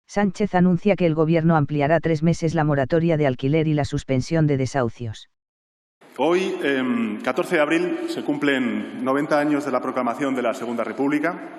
Sánchez anuncia que el Gobierno ampliará 3 meses la moratoria de alquiler y la suspensión de desahucios. Hoy, 14 de abril, se cumplen 90 años de la proclamación de la Segunda República.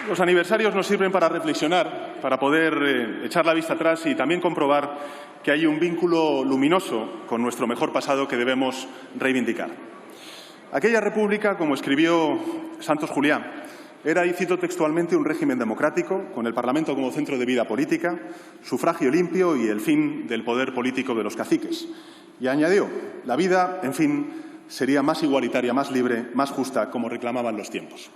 Los aniversarios nos sirven para reflexionar, para poder echar la vista atrás y también comprobar que hay un vínculo luminoso con nuestro mejor pasado que debemos reivindicar. Aquella república, como escribió Santos Juliá, era, y cito textualmente, un régimen democrático, con el Parlamento como centro de vida política, sufragio limpio y el fin del poder político de los caciques. Y añadió, la vida, en fin, sería más igualitaria, más libre, más justa, como reclamaban los tiempos.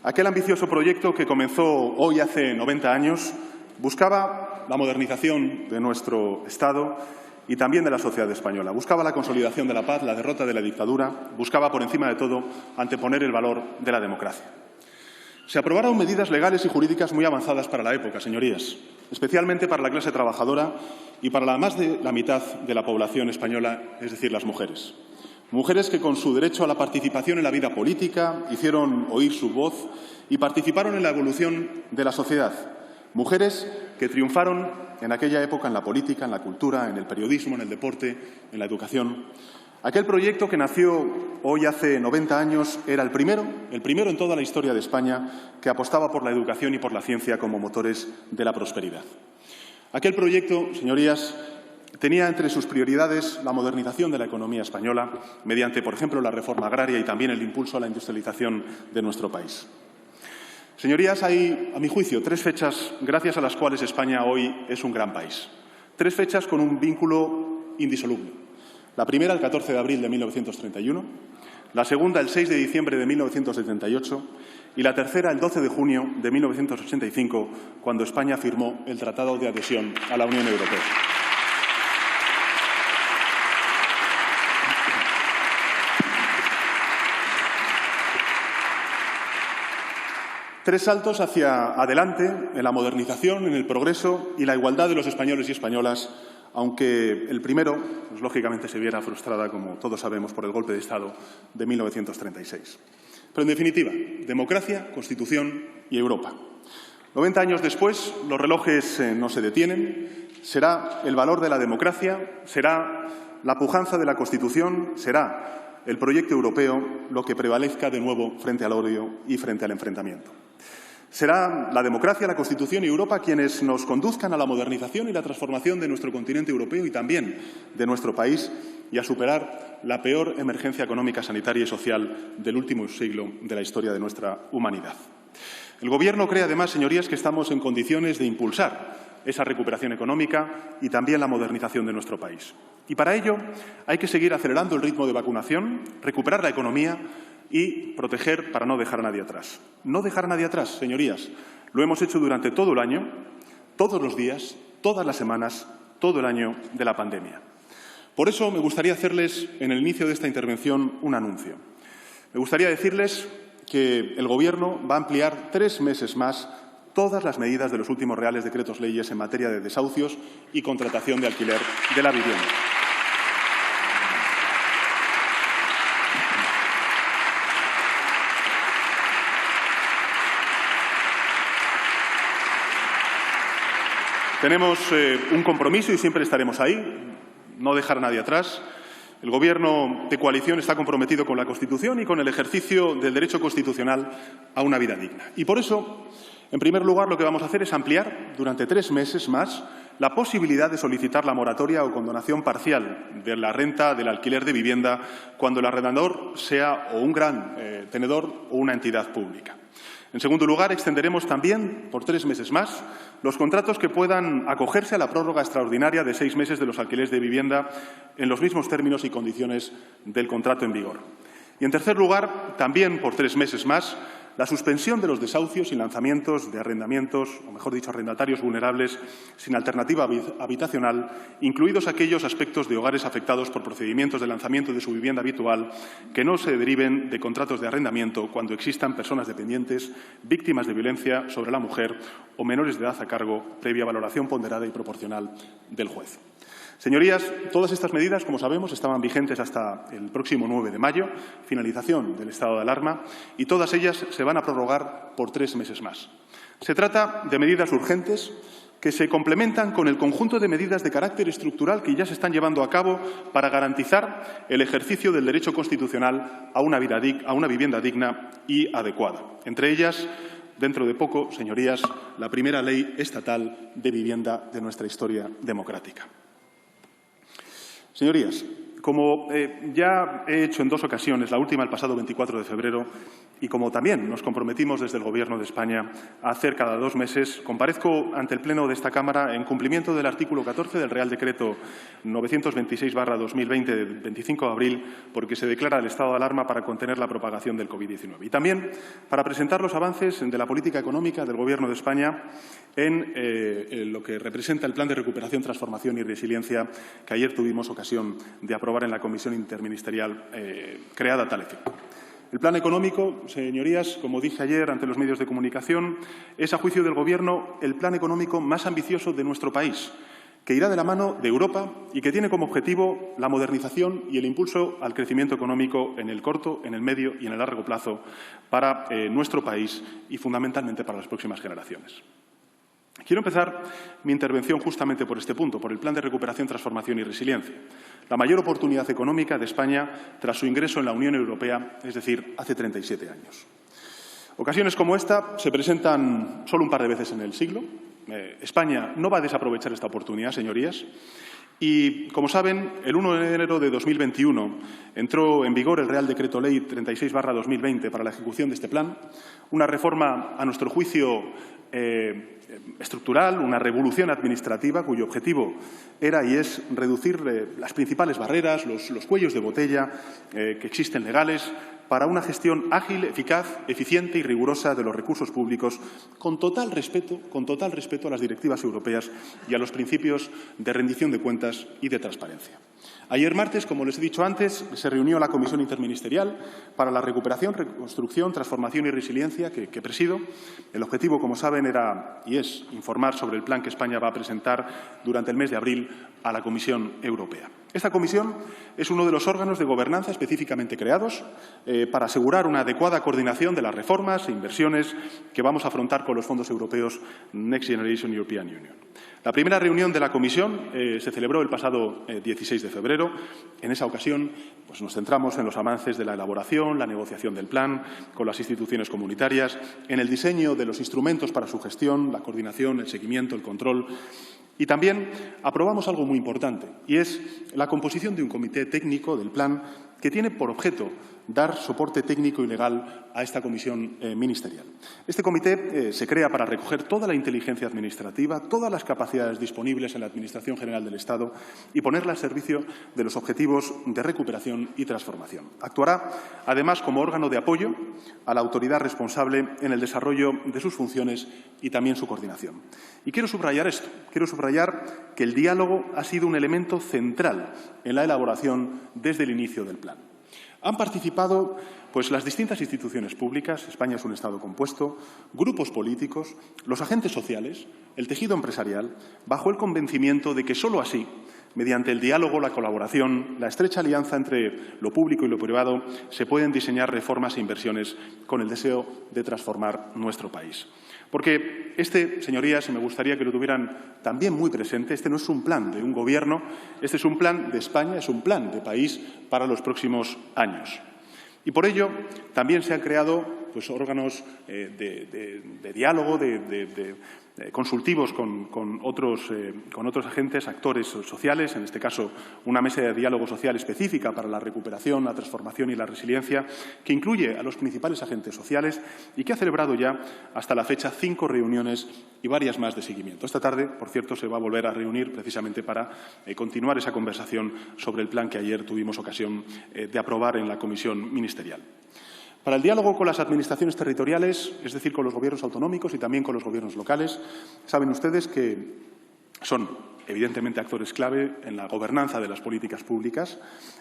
Aquel ambicioso proyecto que comenzó hoy hace 90 años buscaba la modernización de nuestro Estado y también de la sociedad española. Buscaba la consolidación de la paz, la derrota de la dictadura, buscaba, por encima de todo, anteponer el valor de la democracia. Se aprobaron medidas legales y jurídicas muy avanzadas para la época, señorías, especialmente para la clase trabajadora y para la más de la mitad de la población española, es decir, las mujeres. Mujeres que, con su derecho a la participación en la vida política, hicieron oír su voz y participaron en la evolución de la sociedad. Mujeres que triunfaron en aquella época en la política, en la cultura, en el periodismo, en el deporte, en la educación. Aquel proyecto que nació hoy hace 90 años era el primero en toda la historia de España que apostaba por la educación y por la ciencia como motores de la prosperidad. Aquel proyecto, señorías, tenía entre sus prioridades la modernización de la economía española mediante, por ejemplo, la reforma agraria y también el impulso a la industrialización de nuestro país. Señorías, hay, a mi juicio, 3 fechas gracias a las cuales España hoy es un gran país. 3 fechas con un vínculo indisoluble. La primera, el 14 de abril de 1931, la segunda, el 6 de diciembre de 1978 y la tercera, el 12 de junio de 1985, cuando España firmó el Tratado de Adhesión a la Unión Europea. Tres saltos hacia adelante en la modernización, en el progreso y la igualdad de los españoles y españolas, aunque el primero, pues, lógicamente, se viera frustrada, como todos sabemos, por el golpe de Estado de 1936. Pero, en definitiva, democracia, Constitución y Europa. 90 años después, los relojes no se detienen. Será el valor de la democracia, será la pujanza de la Constitución, será el proyecto europeo lo que prevalezca de nuevo frente al odio y frente al enfrentamiento. Será la democracia, la Constitución y Europa quienes nos conduzcan a la modernización y la transformación de nuestro continente europeo y también de nuestro país y a superar la peor emergencia económica, sanitaria y social del último siglo de la historia de nuestra humanidad. El Gobierno cree, además, señorías, que estamos en condiciones de impulsar esa recuperación económica y también la modernización de nuestro país. Y para ello hay que seguir acelerando el ritmo de vacunación, recuperar la economía y proteger para no dejar a nadie atrás. No dejar a nadie atrás, señorías. Lo hemos hecho durante todo el año, todos los días, todas las semanas, todo el año de la pandemia. Por eso me gustaría hacerles, en el inicio de esta intervención, un anuncio. Me gustaría decirles que el Gobierno va a ampliar 3 meses más todas las medidas de los últimos reales decretos leyes en materia de desahucios y contratación de alquiler de la vivienda. Tenemos un compromiso y siempre estaremos ahí, no dejar a nadie atrás. El Gobierno de coalición está comprometido con la Constitución y con el ejercicio del derecho constitucional a una vida digna. Y por eso, en primer lugar, lo que vamos a hacer es ampliar durante 3 meses más la posibilidad de solicitar la moratoria o condonación parcial de la renta del alquiler de vivienda cuando el arrendador sea o un gran tenedor o una entidad pública. En segundo lugar, extenderemos también, por 3 meses más, los contratos que puedan acogerse a la prórroga extraordinaria de 6 meses de los alquileres de vivienda en los mismos términos y condiciones del contrato en vigor. Y, en tercer lugar, también por 3 meses más, la suspensión de los desahucios y lanzamientos de arrendamientos, o mejor dicho, arrendatarios vulnerables sin alternativa habitacional, incluidos aquellos aspectos de hogares afectados por procedimientos de lanzamiento de su vivienda habitual que no se deriven de contratos de arrendamiento cuando existan personas dependientes, víctimas de violencia sobre la mujer o menores de edad a cargo, previa valoración ponderada y proporcional del juez. Señorías, todas estas medidas, como sabemos, estaban vigentes hasta el próximo 9 de mayo, finalización del estado de alarma, y todas ellas se van a prorrogar por 3 meses más. Se trata de medidas urgentes que se complementan con el conjunto de medidas de carácter estructural que ya se están llevando a cabo para garantizar el ejercicio del derecho constitucional a una vivienda digna y adecuada. Entre ellas, dentro de poco, señorías, la primera ley estatal de vivienda de nuestra historia democrática. Señorías, como ya he hecho en 2 ocasiones, la última el pasado 24 de febrero, y como también nos comprometimos desde el Gobierno de España a hacer cada 2 meses, comparezco ante el Pleno de esta Cámara en cumplimiento del artículo 14 del Real Decreto 926/2020 del 25 de abril, porque se declara el estado de alarma para contener la propagación del COVID-19. Y también para presentar los avances de la política económica del Gobierno de España en lo que representa el Plan de Recuperación, Transformación y Resiliencia que ayer tuvimos ocasión de aprobar en la Comisión Interministerial creada a tal efecto. El plan económico, señorías, como dije ayer ante los medios de comunicación, es, a juicio del Gobierno, el plan económico más ambicioso de nuestro país, que irá de la mano de Europa y que tiene como objetivo la modernización y el impulso al crecimiento económico en el corto, en el medio y en el largo plazo para nuestro país y, fundamentalmente, para las próximas generaciones. Quiero empezar mi intervención justamente por este punto, por el Plan de Recuperación, Transformación y Resiliencia, la mayor oportunidad económica de España tras su ingreso en la Unión Europea, es decir, hace 37 años. Ocasiones como esta se presentan solo un par de veces en el siglo. España no va a desaprovechar esta oportunidad, señorías. Y, como saben, el 1 de enero de 2021 entró en vigor el Real Decreto Ley 36/2020 para la ejecución de este plan, una reforma, a nuestro juicio, estructural, una revolución administrativa cuyo objetivo era y es reducir las principales barreras, los cuellos de botella que existen legales para una gestión ágil, eficaz, eficiente y rigurosa de los recursos públicos, con total respeto a las directivas europeas y a los principios de rendición de cuentas y de transparencia. Ayer martes, como les he dicho antes, se reunió la Comisión Interministerial para la Recuperación, Reconstrucción, Transformación y Resiliencia que presido. El objetivo, como saben, era y es informar sobre el plan que España va a presentar durante el mes de abril a la Comisión Europea. Esta comisión es uno de los órganos de gobernanza específicamente creados para asegurar una adecuada coordinación de las reformas e inversiones que vamos a afrontar con los fondos europeos Next Generation European Union. La primera reunión de la comisión se celebró el pasado 16 de febrero. En esa ocasión nos centramos en los avances de la elaboración, la negociación del plan con las instituciones comunitarias, en el diseño de los instrumentos para su gestión, la coordinación, el seguimiento, el control. Y también aprobamos algo muy importante, y es la composición de un comité técnico del plan que tiene por objeto dar soporte técnico y legal a esta comisión ministerial. Este comité se crea para recoger toda la inteligencia administrativa, todas las capacidades disponibles en la Administración General del Estado y ponerla al servicio de los objetivos de recuperación y transformación. Actuará, además, como órgano de apoyo a la autoridad responsable en el desarrollo de sus funciones y también su coordinación. Y quiero subrayar esto. Quiero subrayar que el diálogo ha sido un elemento central en la elaboración desde el inicio del plan. Han participado las distintas instituciones públicas, España es un Estado compuesto, grupos políticos, los agentes sociales, el tejido empresarial, bajo el convencimiento de que solo así, mediante el diálogo, la colaboración, la estrecha alianza entre lo público y lo privado, se pueden diseñar reformas e inversiones con el deseo de transformar nuestro país. Porque señorías, y me gustaría que lo tuvieran también muy presente, este no es un plan de un gobierno, este es un plan de España, es un plan de país para los próximos años. Y por ello también se han creado órganos de diálogo, consultivos con otros agentes, actores sociales, en este caso una mesa de diálogo social específica para la recuperación, la transformación y la resiliencia, que incluye a los principales agentes sociales y que ha celebrado ya hasta la fecha 5 reuniones y varias más de seguimiento. Esta tarde, por cierto, se va a volver a reunir precisamente para continuar esa conversación sobre el plan que ayer tuvimos ocasión de aprobar en la Comisión Ministerial. Para el diálogo con las administraciones territoriales, es decir, con los gobiernos autonómicos y también con los gobiernos locales, saben ustedes que son evidentemente actores clave en la gobernanza de las políticas públicas.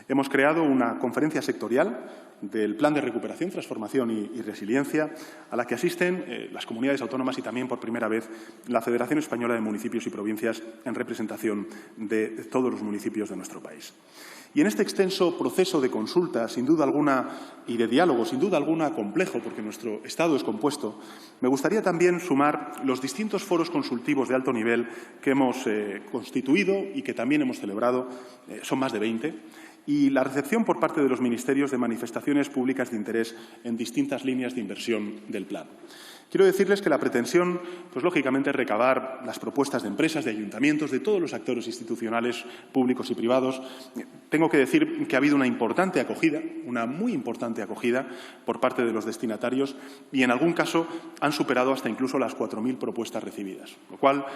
Hemos creado una conferencia sectorial del Plan de Recuperación, Transformación y Resiliencia, a la que asisten las comunidades autónomas y también, por primera vez, la Federación Española de Municipios y Provincias en representación de todos los municipios de nuestro país. Y en este extenso proceso de consulta, sin duda alguna, y de diálogo, sin duda alguna complejo, porque nuestro Estado es compuesto, me gustaría también sumar los distintos foros consultivos de alto nivel que hemos constituido y que también hemos celebrado, son más de 20, y la recepción por parte de los ministerios de manifestaciones públicas de interés en distintas líneas de inversión del plan. Quiero decirles que la pretensión, pues lógicamente, es recabar las propuestas de empresas, de ayuntamientos, de todos los actores institucionales públicos y privados. Tengo que decir que ha habido una importante acogida, una muy importante acogida por parte de los destinatarios y, en algún caso, han superado hasta incluso las 4.000 propuestas recibidas, lo cual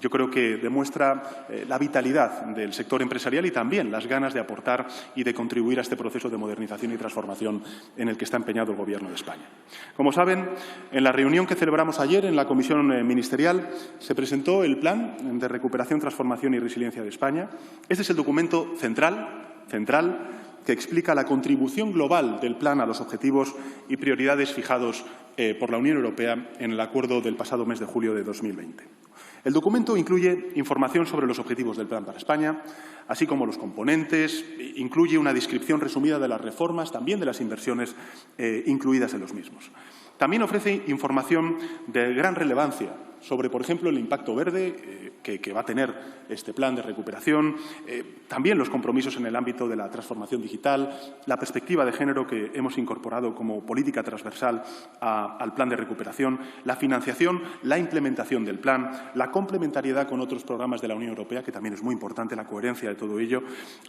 yo creo que demuestra la vitalidad del sector empresarial y también las ganas de aportar y de contribuir a este proceso de modernización y transformación en el que está empeñado el Gobierno de España. Como saben, en la reunión que celebramos ayer en la Comisión Ministerial se presentó el Plan de Recuperación, Transformación y Resiliencia de España. Este es el documento central que explica la contribución global del plan a los objetivos y prioridades fijados por la Unión Europea en el acuerdo del pasado mes de julio de 2020. El documento incluye información sobre los objetivos del plan para España, así como los componentes, incluye una descripción resumida de las reformas, también de las inversiones incluidas en los mismos. También ofrece información de gran relevancia sobre, por ejemplo, el impacto verde que va a tener este plan de recuperación, también los compromisos en el ámbito de la transformación digital, la perspectiva de género que hemos incorporado como política transversal al plan de recuperación, la financiación, la implementación del plan, la complementariedad con otros programas de la Unión Europea, que también es muy importante, la coherencia de todo ello,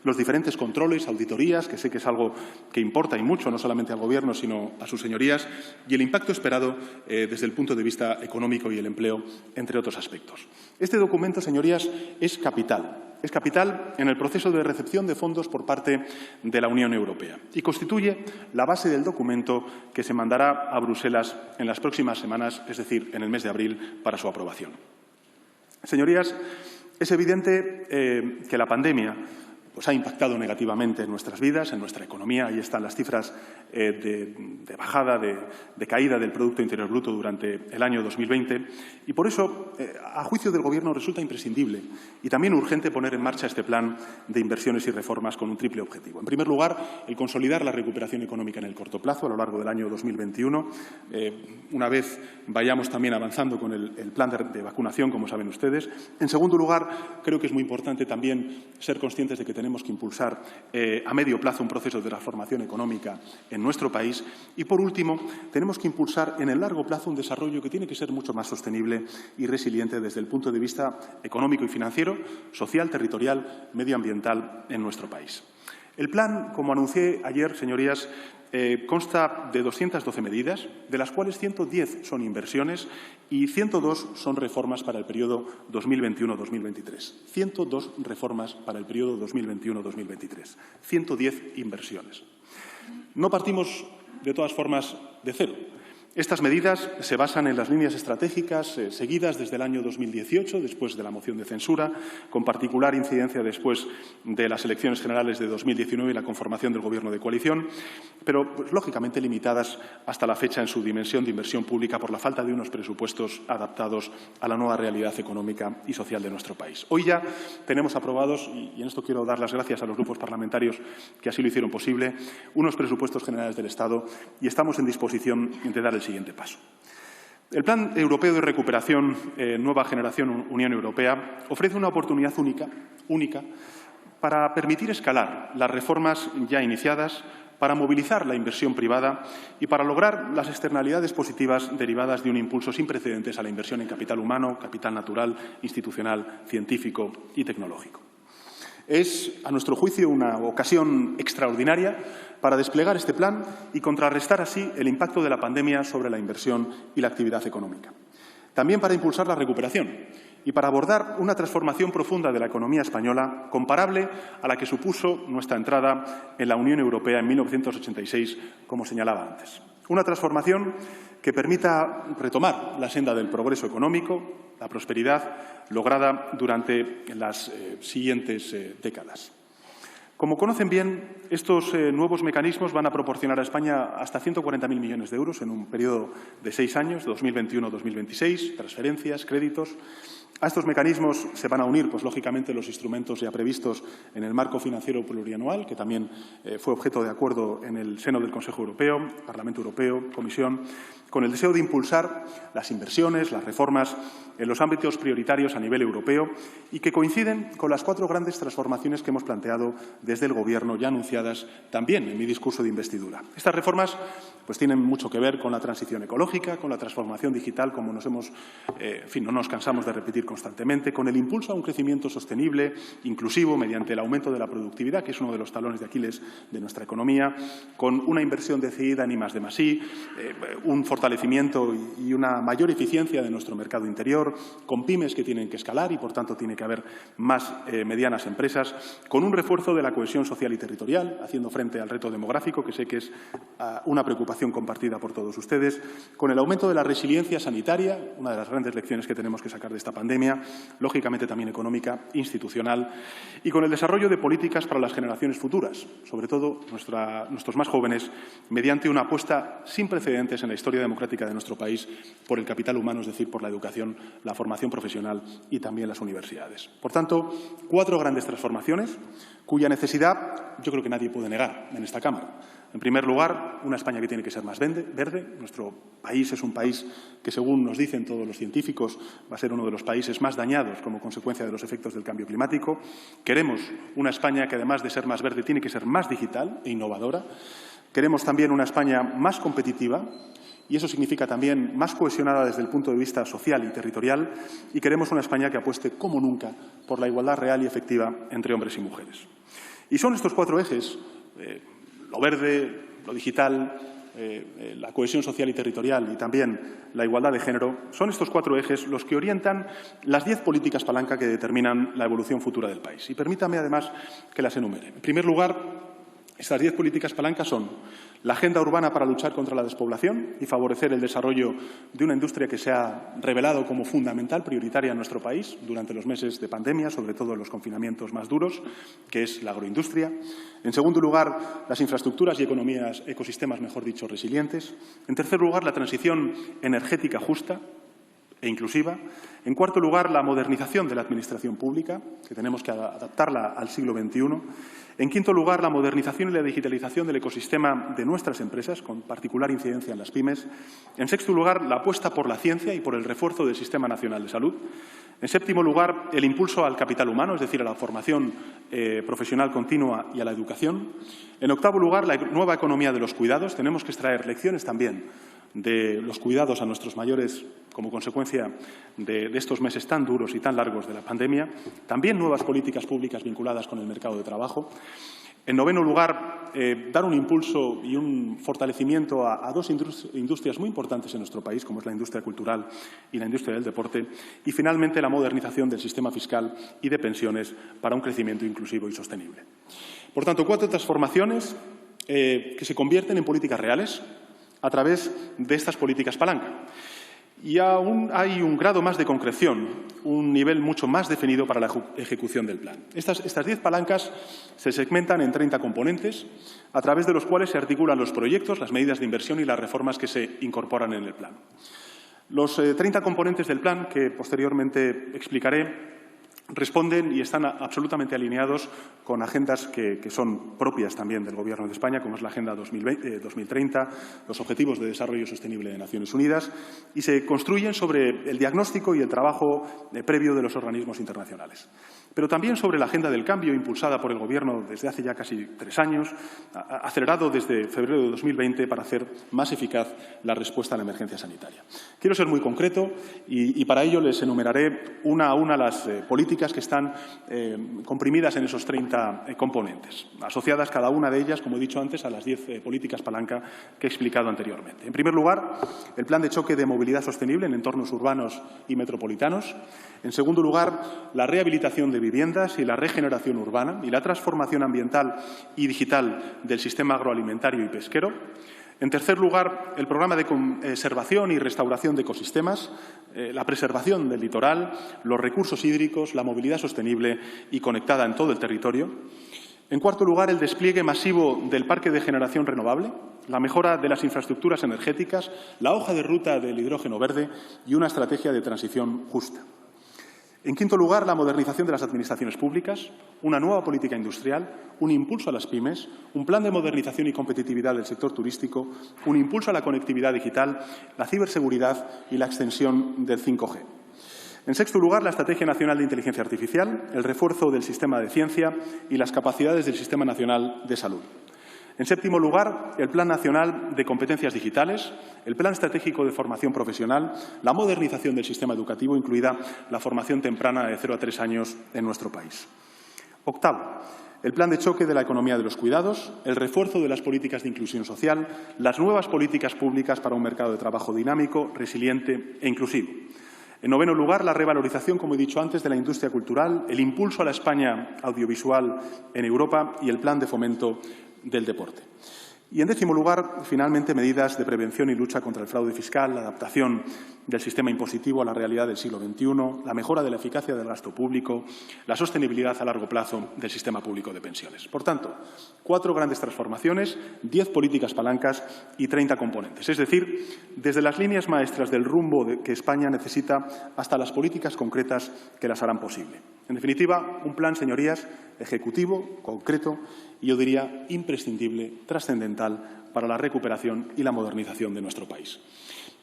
los diferentes controles, auditorías, que sé que es algo que importa y mucho, no solamente al Gobierno, sino a sus señorías, y el impacto esperado desde el punto de vista económico y el empleo, entre otros aspectos. Este documento, señorías, es capital. Es capital en el proceso de recepción de fondos por parte de la Unión Europea y constituye la base del documento que se mandará a Bruselas en las próximas semanas, es decir, en el mes de abril, para su aprobación. Señorías, es evidente que la pandemia ha impactado negativamente en nuestras vidas, en nuestra economía. Ahí están las cifras de bajada, de caída del Producto Interior Bruto durante el año 2020. Y por eso, a juicio del Gobierno, resulta imprescindible y también urgente poner en marcha este plan de inversiones y reformas con un triple objetivo. En primer lugar, el consolidar la recuperación económica en el corto plazo a lo largo del año 2021. Una vez vayamos también avanzando con el plan de vacunación, como saben ustedes. En segundo lugar, creo que es muy importante también ser conscientes de que tenemos que impulsar a medio plazo un proceso de transformación económica en nuestro país. Y, por último, tenemos que impulsar en el largo plazo un desarrollo que tiene que ser mucho más sostenible y resiliente desde el punto de vista económico y financiero, social, territorial, medioambiental en nuestro país. El plan, como anuncié ayer, señorías, consta de 212 medidas, de las cuales 110 son inversiones y 102 son reformas para el periodo 2021-2023. 102 reformas para el periodo 2021-2023. 110 inversiones. No partimos, de todas formas, de cero. Estas medidas se basan en las líneas estratégicas seguidas desde el año 2018, después de la moción de censura, con particular incidencia después de las elecciones generales de 2019 y la conformación del Gobierno de coalición, pero, lógicamente, limitadas hasta la fecha en su dimensión de inversión pública por la falta de unos presupuestos adaptados a la nueva realidad económica y social de nuestro país. Hoy ya tenemos aprobados, y en esto quiero dar las gracias a los grupos parlamentarios que así lo hicieron posible, unos presupuestos generales del Estado y estamos en disposición de dar el siguiente paso. El Plan Europeo de Recuperación Nueva Generación Unión Europea ofrece una oportunidad única para permitir escalar las reformas ya iniciadas, para movilizar la inversión privada y para lograr las externalidades positivas derivadas de un impulso sin precedentes a la inversión en capital humano, capital natural, institucional, científico y tecnológico. Es, a nuestro juicio, una ocasión extraordinaria para desplegar este plan y contrarrestar así el impacto de la pandemia sobre la inversión y la actividad económica. También para impulsar la recuperación y para abordar una transformación profunda de la economía española comparable a la que supuso nuestra entrada en la Unión Europea en 1986, como señalaba antes. Una transformación que permita retomar la senda del progreso económico, la prosperidad lograda durante las siguientes décadas. Como conocen bien, estos nuevos mecanismos van a proporcionar a España hasta 140.000 millones de euros en un periodo de 6 años, 2021-2026, transferencias, créditos. A estos mecanismos se van a unir, pues, lógicamente, los instrumentos ya previstos en el marco financiero plurianual, que también fue objeto de acuerdo en el seno del Consejo Europeo, Parlamento Europeo, Comisión, con el deseo de impulsar las inversiones, las reformas en los ámbitos prioritarios a nivel europeo y que coinciden con las 4 grandes transformaciones que hemos planteado desde el Gobierno, ya anunciadas también en mi discurso de investidura. Estas reformas, pues, tienen mucho que ver con la transición ecológica, con la transformación digital, como no nos cansamos de repetir constantemente, con el impulso a un crecimiento sostenible, inclusivo, mediante el aumento de la productividad, que es uno de los talones de Aquiles de nuestra economía, con una inversión decidida en I+D+I, un fortalecimiento y una mayor eficiencia de nuestro mercado interior, con pymes que tienen que escalar y, por tanto, tiene que haber más medianas empresas, con un refuerzo de la cohesión social y territorial, haciendo frente al reto demográfico, que sé que es una preocupación compartida por todos ustedes, con el aumento de la resiliencia sanitaria, una de las grandes lecciones que tenemos que sacar de esta pandemia, lógicamente también económica, institucional, y con el desarrollo de políticas para las generaciones futuras, sobre todo nuestros más jóvenes, mediante una apuesta sin precedentes en la historia democrática de nuestro país por el capital humano, es decir, por la educación, la formación profesional y también las universidades. Por tanto, 4 grandes transformaciones cuya necesidad yo creo que nadie puede negar en esta Cámara. En primer lugar, una España que tiene que ser más verde. Nuestro país es un país que, según nos dicen todos los científicos, va a ser uno de los países más dañados como consecuencia de los efectos del cambio climático. Queremos una España que, además de ser más verde, tiene que ser más digital e innovadora. Queremos también una España más competitiva, y eso significa también más cohesionada desde el punto de vista social y territorial, y queremos una España que apueste, como nunca, por la igualdad real y efectiva entre hombres y mujeres. Y son estos 4 ejes, lo verde, lo digital, la cohesión social y territorial y también la igualdad de género, son estos 4 ejes los que orientan las 10 políticas palanca que determinan la evolución futura del país. Y permítame, además, que las enumere. En primer lugar, estas 10 políticas palancas son la agenda urbana para luchar contra la despoblación y favorecer el desarrollo de una industria que se ha revelado como fundamental, prioritaria en nuestro país durante los meses de pandemia, sobre todo en los confinamientos más duros, que es la agroindustria. En segundo lugar, las infraestructuras y ecosistemas, mejor dicho, resilientes. En tercer lugar, la transición energética justa e inclusiva. En cuarto lugar, la modernización de la administración pública, que tenemos que adaptarla al siglo XXI. En quinto lugar, la modernización y la digitalización del ecosistema de nuestras empresas, con particular incidencia en las pymes. En sexto lugar, la apuesta por la ciencia y por el refuerzo del Sistema Nacional de Salud. En séptimo lugar, el impulso al capital humano, es decir, a la formación profesional continua y a la educación. En octavo lugar, la nueva economía de los cuidados. Tenemos que extraer lecciones también de los cuidados a nuestros mayores como consecuencia de estos meses tan duros y tan largos de la pandemia. También nuevas políticas públicas vinculadas con el mercado de trabajo. En noveno lugar, dar un impulso y un fortalecimiento a 2 industrias muy importantes en nuestro país, como es la industria cultural y la industria del deporte. Y, finalmente, la modernización del sistema fiscal y de pensiones para un crecimiento inclusivo y sostenible. Por tanto, 4 transformaciones que se convierten en políticas reales a través de estas políticas palanca. Y aún hay un grado más de concreción, un nivel mucho más definido para la ejecución del plan. Estas 10 palancas se segmentan en 30 componentes, a través de los cuales se articulan los proyectos, las medidas de inversión y las reformas que se incorporan en el plan. Los 30 componentes del plan, que posteriormente explicaré, responden y están absolutamente alineados con agendas que son propias también del Gobierno de España, como es la Agenda 2030, los Objetivos de Desarrollo Sostenible de Naciones Unidas, y se construyen sobre el diagnóstico y el trabajo previo de los organismos internacionales. Pero también sobre la agenda del cambio impulsada por el Gobierno desde hace ya casi 3 años, acelerado desde febrero de 2020 para hacer más eficaz la respuesta a la emergencia sanitaria. Quiero ser muy concreto y para ello les enumeraré una a una las políticas que están comprimidas en esos 30 componentes, asociadas cada una de ellas, como he dicho antes, a las 10 políticas palanca que he explicado anteriormente. En primer lugar, el Plan de Choque de Movilidad Sostenible en entornos urbanos y metropolitanos. En segundo lugar, la rehabilitación de viviendas y la regeneración urbana y la transformación ambiental y digital del sistema agroalimentario y pesquero. En tercer lugar, el programa de conservación y restauración de ecosistemas, la preservación del litoral, los recursos hídricos, la movilidad sostenible y conectada en todo el territorio. En cuarto lugar, el despliegue masivo del parque de generación renovable, la mejora de las infraestructuras energéticas, la hoja de ruta del hidrógeno verde y una estrategia de transición justa. En quinto lugar, la modernización de las administraciones públicas, una nueva política industrial, un impulso a las pymes, un plan de modernización y competitividad del sector turístico, un impulso a la conectividad digital, la ciberseguridad y la extensión del 5G. En sexto lugar, la Estrategia Nacional de Inteligencia Artificial, el refuerzo del sistema de ciencia y las capacidades del Sistema Nacional de Salud. En séptimo lugar, el Plan Nacional de Competencias Digitales, el Plan Estratégico de Formación Profesional, la modernización del sistema educativo, incluida la formación temprana de 0 a 3 años en nuestro país. Octavo, el Plan de Choque de la Economía de los Cuidados, el refuerzo de las políticas de inclusión social, las nuevas políticas públicas para un mercado de trabajo dinámico, resiliente e inclusivo. En noveno lugar, la revalorización, como he dicho antes, de la industria cultural, el impulso a la España audiovisual en Europa y el plan de fomento del deporte. Y, en décimo lugar, finalmente, medidas de prevención y lucha contra el fraude fiscal, la adaptación del sistema impositivo a la realidad del siglo XXI, la mejora de la eficacia del gasto público, la sostenibilidad a largo plazo del sistema público de pensiones. Por tanto, 4 grandes transformaciones, 10 políticas palancas y 30 componentes. Es decir, desde las líneas maestras del rumbo que España necesita hasta las políticas concretas que las harán posible. En definitiva, un plan, señorías, ejecutivo, concreto y, yo diría, imprescindible, trascendental para la recuperación y la modernización de nuestro país.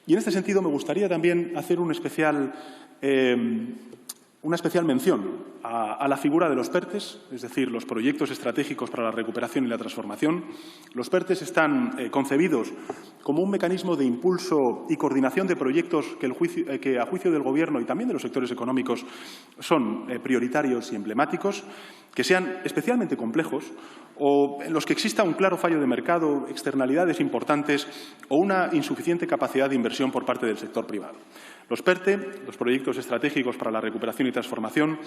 Y en este sentido me gustaría también hacer una especial mención a la figura de los PERTEs, es decir, los proyectos estratégicos para la recuperación y la transformación. Los PERTEs están concebidos como un mecanismo de impulso y coordinación de proyectos que a juicio del Gobierno y también de los sectores económicos son prioritarios y emblemáticos, que sean especialmente complejos o en los que exista un claro fallo de mercado, externalidades importantes o una insuficiente capacidad de inversión por parte del sector privado. Los PERTE, los proyectos estratégicos para la recuperación y transformación,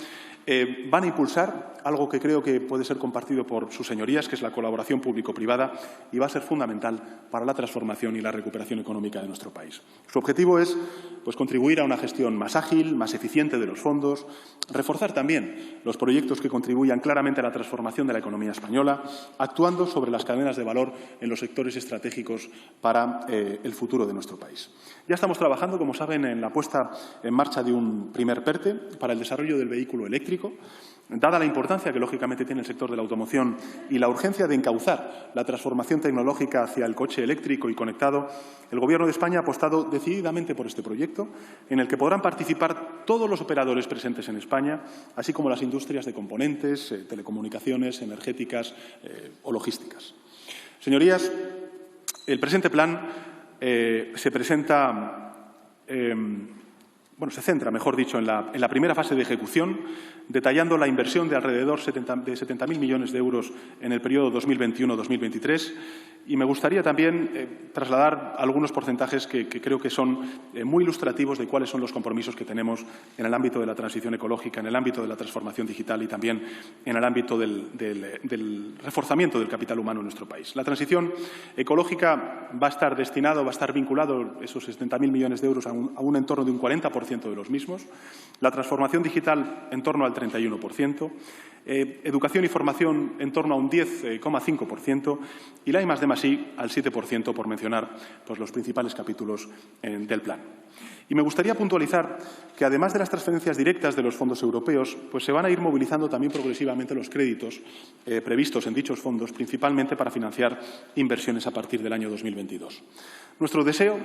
van a impulsar algo que creo que puede ser compartido por sus señorías, que es la colaboración público-privada, y va a ser fundamental para la transformación y la recuperación económica de nuestro país. Su objetivo es contribuir a una gestión más ágil, más eficiente de los fondos, reforzar también los proyectos que contribuyan claramente a la transformación de la economía española, actuando sobre las cadenas de valor en los sectores estratégicos para el futuro de nuestro país. Ya estamos trabajando, como saben, en la puesta en marcha de un primer PERTE para el desarrollo del vehículo eléctrico. Dada la importancia que, lógicamente, tiene el sector de la automoción y la urgencia de encauzar la transformación tecnológica hacia el coche eléctrico y conectado, el Gobierno de España ha apostado decididamente por este proyecto, en el que podrán participar todos los operadores presentes en España, así como las industrias de componentes, telecomunicaciones, energéticas o logísticas. Señorías, el presente plan se centra, mejor dicho, en la primera fase de ejecución, detallando la inversión de alrededor de 70.000 millones de euros en el periodo 2021-2023. Y me gustaría también trasladar algunos porcentajes que creo que son muy ilustrativos de cuáles son los compromisos que tenemos en el ámbito de la transición ecológica, en el ámbito de la transformación digital y también en el ámbito del reforzamiento del capital humano en nuestro país. La transición ecológica va a estar vinculado esos 70.000 millones de euros a un entorno de un 40% de los mismos. La transformación digital en torno al 31%. Educación y formación en torno a un 10,5% y la I+D+I al 7%, por mencionar los principales capítulos del plan. Y me gustaría puntualizar que, además de las transferencias directas de los fondos europeos, se van a ir movilizando también progresivamente los créditos previstos en dichos fondos, principalmente para financiar inversiones a partir del año 2022. Nuestro deseo,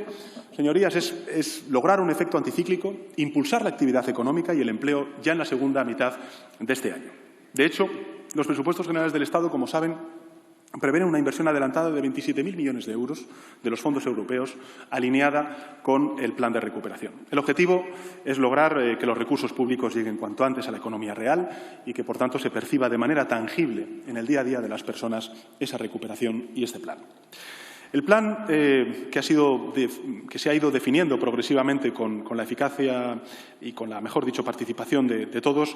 señorías, es lograr un efecto anticíclico, impulsar la actividad económica y el empleo ya en la segunda mitad de este año. De hecho, los presupuestos generales del Estado, como saben, prevén una inversión adelantada de 27.000 millones de euros de los fondos europeos, alineada con el plan de recuperación. El objetivo es lograr que los recursos públicos lleguen cuanto antes a la economía real y que, por tanto, se perciba de manera tangible en el día a día de las personas esa recuperación y este plan. El plan que se ha ido definiendo progresivamente con la eficacia y con la, mejor dicho, participación de todos,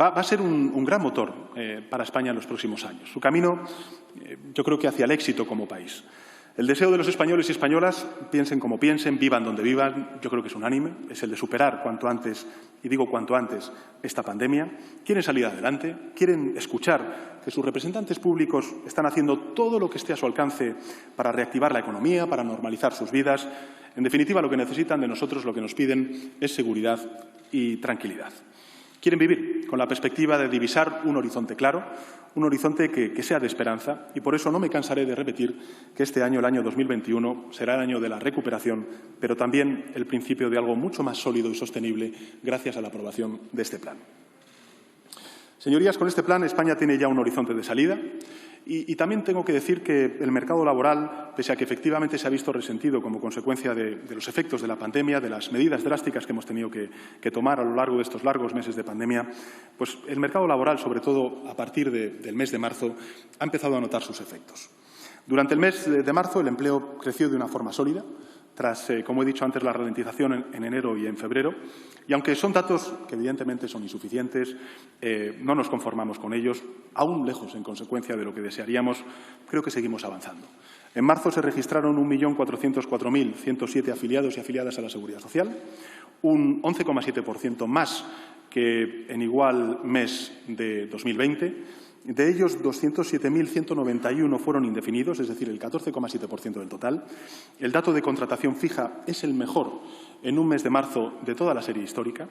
va a ser un gran motor para España en los próximos años. Su camino, yo creo que hacia el éxito como país. El deseo de los españoles y españolas, piensen como piensen, vivan donde vivan, yo creo que es unánime, es el de superar cuanto antes, y digo cuanto antes, esta pandemia. Quieren salir adelante, quieren escuchar que sus representantes públicos están haciendo todo lo que esté a su alcance para reactivar la economía, para normalizar sus vidas. En definitiva, lo que necesitan de nosotros, lo que nos piden, es seguridad y tranquilidad. Quieren vivir con la perspectiva de divisar un horizonte claro, un horizonte que sea de esperanza, y por eso no me cansaré de repetir que este año, el año 2021, será el año de la recuperación, pero también el principio de algo mucho más sólido y sostenible gracias a la aprobación de este plan. Señorías, con este plan España tiene ya un horizonte de salida. Y también tengo que decir que el mercado laboral, pese a que efectivamente se ha visto resentido como consecuencia de los efectos de la pandemia, de las medidas drásticas que hemos tenido que tomar a lo largo de estos largos meses de pandemia, pues el mercado laboral, sobre todo a partir del mes de marzo, ha empezado a notar sus efectos. Durante el mes de marzo el empleo creció de una forma sólida, tras, como he dicho antes, la ralentización en enero y en febrero. Y aunque son datos que evidentemente son insuficientes, no nos conformamos con ellos, aún lejos en consecuencia de lo que desearíamos, creo que seguimos avanzando. En marzo se registraron 1.404.107 afiliados y afiliadas a la Seguridad Social, un 11,7% más que en igual mes de 2020. De ellos, 207.191 fueron indefinidos, es decir, el 14,7% del total. El dato de contratación fija es el mejor en un mes de marzo de toda la serie histórica.